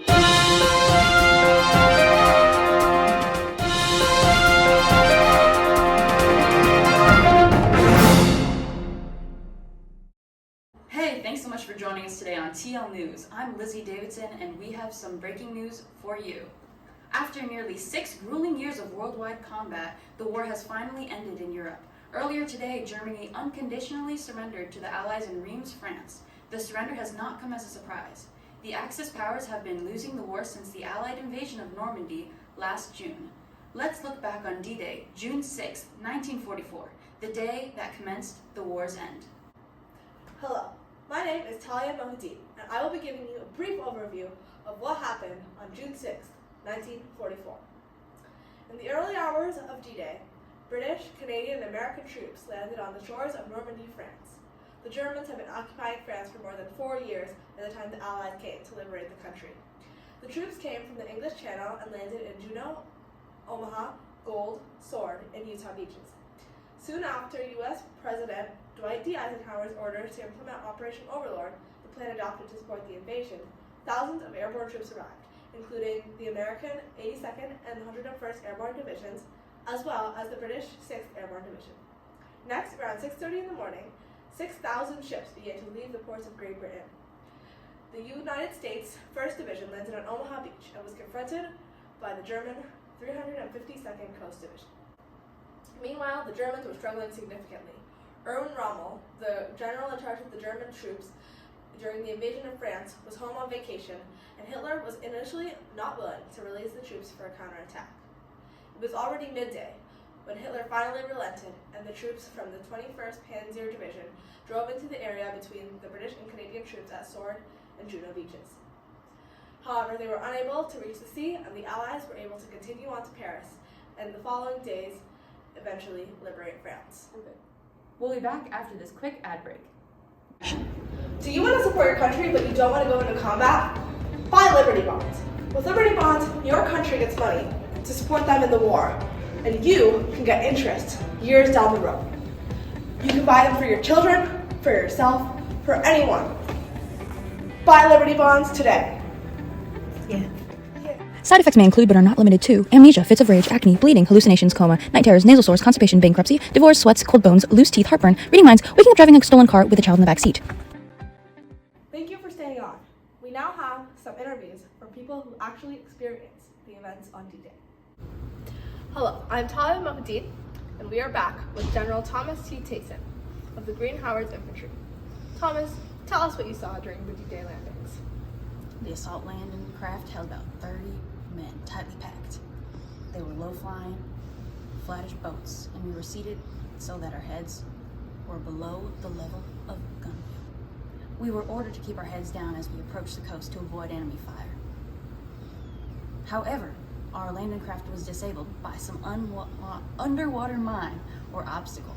Hey, thanks so much for joining us today on TL News. I'm Lizzie Davidson, and we have some breaking news for you. After nearly 6 grueling years of worldwide combat, the war has finally ended in Europe. Earlier today, Germany unconditionally surrendered to the Allies in Reims, France. The surrender has not come as a surprise. The Axis powers have been losing the war since the Allied invasion of Normandy last June. Let's look back on D-Day, June 6, 1944, the day that commenced the war's end. Hello, my name is Talia, and I will be giving you a brief overview of what happened on June 6, 1944. In the early hours of D-Day, British, Canadian, and American troops landed on the shores of Normandy, France. The Germans had been occupying France for more than 4 years by the time the Allies came to liberate the country. The troops came from the English Channel and landed in Juneau, Omaha, Gold, Sword, and Utah beaches. Soon after U.S. President Dwight D. Eisenhower's orders to implement Operation Overlord, the plan adopted to support the invasion, thousands of airborne troops arrived, including the American 82nd and 101st Airborne Divisions, as well as the British 6th Airborne Division. Next, around 6:30 in the morning, 6,000 ships began to leave the ports of Great Britain. The United States 1st Division landed on Omaha Beach and was confronted by the German 352nd Coast Division. Meanwhile, the Germans were struggling significantly. Erwin Rommel, the general in charge of the German troops during the invasion of France, was home on vacation, and Hitler was initially not willing to release the troops for a counterattack. It was already midday when Hitler finally relented, and the troops from the 21st Panzer Division drove into the area between the British and Canadian troops at Sword and Juneau beaches. However, they were unable to reach the sea, and the Allies were able to continue on to Paris, and the following days eventually liberate France. We'll be back after this quick ad break. Do you want to support your country but you don't want to go into combat? Buy Liberty Bonds. With Liberty Bonds, your country gets money to support them in the war, and you can get interest years down the road. You can buy them for your children, for yourself, for anyone. Buy Liberty Bonds today. Side effects may include but are not limited to amnesia, fits of rage, acne, bleeding, hallucinations, coma, night terrors, nasal sores, constipation, bankruptcy, divorce, sweats, cold bones, loose teeth, heartburn, reading minds, waking up driving a stolen car with a child in the back seat. Thank you for staying on. We now have some interviews from people who actually experienced the events on D-Day. Hello, I'm Talia Mohadid, and we are back with General Thomas T. Tayson of the Green Howards Infantry. Thomas, tell us what you saw during the D-Day landings. The assault landing craft held about 30 men, tightly packed. They were low-flying, flattish boats, and we were seated so that our heads were below the level of gun view. We were ordered to keep our heads down as we approached the coast to avoid enemy fire. However, our landing craft was disabled by some underwater mine or obstacle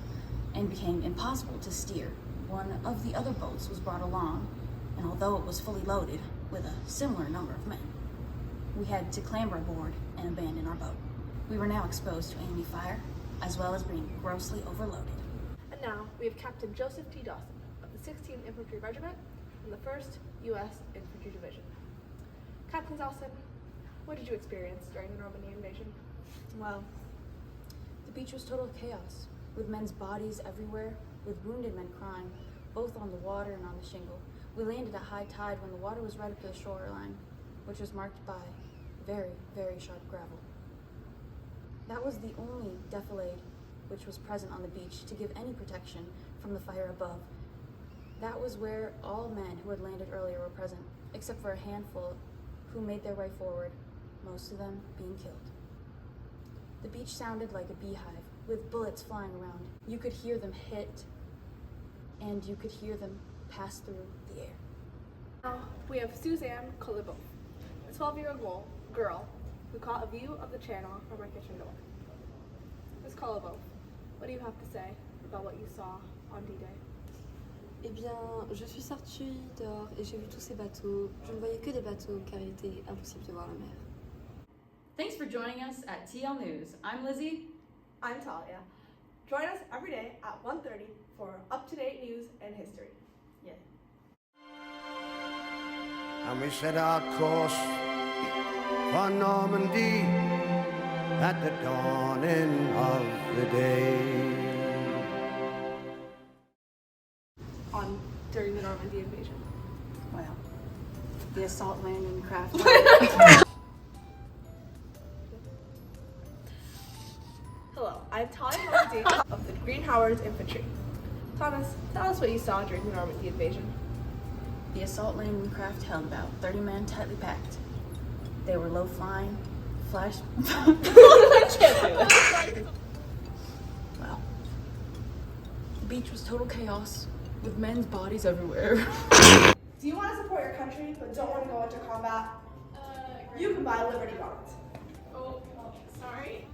and became impossible to steer. One of the other boats was brought along, and although it was fully loaded with a similar number of men, we had to clamber aboard and abandon our boat. We were now exposed to enemy fire, as well as being grossly overloaded. And now we have Captain Joseph T. Dawson of the 16th Infantry Regiment and the 1st U.S. Infantry Division. Captain Dawson, what did you experience during the Normandy invasion? Well, the beach was total chaos, with men's bodies everywhere, with wounded men crying, both on the water and on the shingle. We landed at high tide when the water was right up to the shoreline, which was marked by very, very sharp gravel. That was the only defilade which was present on the beach to give any protection from the fire above. That was where all men who had landed earlier were present, except for a handful who made their way forward, most of them being killed. The beach sounded like a beehive, with bullets flying around. You could hear them hit, and you could hear them pass through the air. Now we have Suzanne Colibot, a 12-year-old girl who caught a view of the channel from her kitchen door. Ms. Colibot, what do you have to say about what you saw on D-Day? Eh bien, je suis sortie dehors et j'ai vu tous ces bateaux. Je ne voyais que des bateaux car il était impossible de voir la mer. Thanks for joining us at TL News. I'm Lizzie. I'm Talia. Join us every day at 1:30 for up-to-date news and history. Yeah. And we set our course for Normandy at the dawning of the day. During the Normandy invasion. Well, the assault landing craft. Hello, I'm Talia of the Green Howards Infantry. Thomas, tell us what you saw during the Normandy invasion. The assault landing craft held about 30 men tightly packed. They were low flying, flash. Well, the beach was total chaos with men's bodies everywhere. Do you want to support your country but don't want to go into combat? You can buy Liberty Bonds. Oh, sorry.